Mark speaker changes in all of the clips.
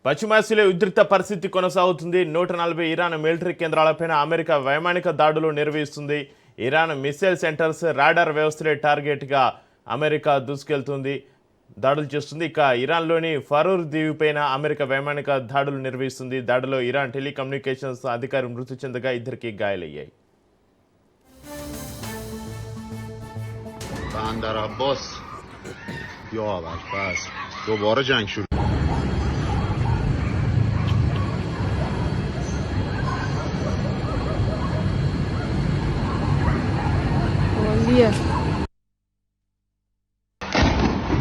Speaker 1: పశ్చిమాసియాలో ఉద్రిక్త పరిస్థితి కొనసాగుతుంది. 140 ఇరాన్ మిలిటరీ కేంద్రాలపైన అమెరికా వైమానిక దాడులు నిర్వహిస్తుంది. ఇరాన్ మిసైల్ సెంటర్స్, రాడార్ వ్యవస్థలే టార్గెట్గా అమెరికా దూసుకెళ్తుంది, దాడులు చేస్తుంది. ఇక ఇరాన్లోని ఫరూర్ దీవిపైన అమెరికా వైమానిక దాడులు నిర్వహిస్తుంది. దాడిలో ఇరాన్ టెలికమ్యూనికేషన్స్ అధికారి మృతి చెందగా ఇద్దరికి గాయాలయ్యాయి.
Speaker 2: بندر عباس یا اول پس دوباره جنگ شروع
Speaker 3: عالیه.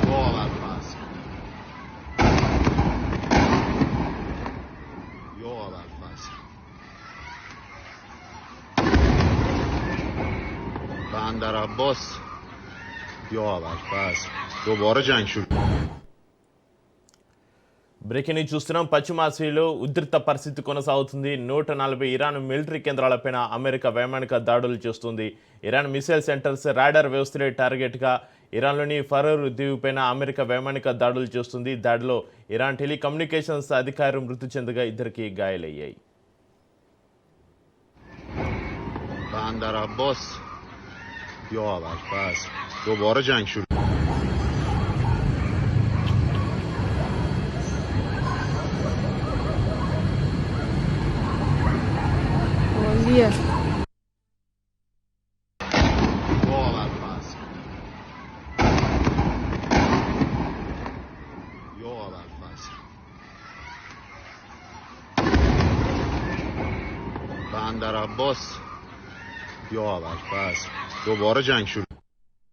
Speaker 2: یا اول پس یا اول پس بندر عباس یا اول پس دوباره جنگ شروع
Speaker 1: బ్రేకింగ్ న్యూస్ చూస్తున్నాం. పశ్చిమాసియాలో ఉద్రిక్త పరిస్థితి కొనసాగుతుంది. 140 ఇరాన్ మిలిటరీ కేంద్రాలపైన అమెరికా వైమానిక దాడులు చేస్తుంది. ఇరాన్ మిసైల్ సెంటర్స్, రాడార్ వ్యవస్థలే టార్గెట్గా ఇరాన్లోని ఫరూర్ దీవిపైన అమెరికా వైమానిక దాడులు చేస్తుంది. దాడిలో ఇరాన్ టెలికమ్యూనికేషన్స్ అధికారి మృతి చెందగా ఇద్దరికి గాయాలయ్యాయి.
Speaker 2: بندر عباس یا اول پس دوباره جنگ شروع
Speaker 3: عالیه.
Speaker 2: یا اول پس یا اول پس بندر عباس یا اول پس دوباره جنگ شروع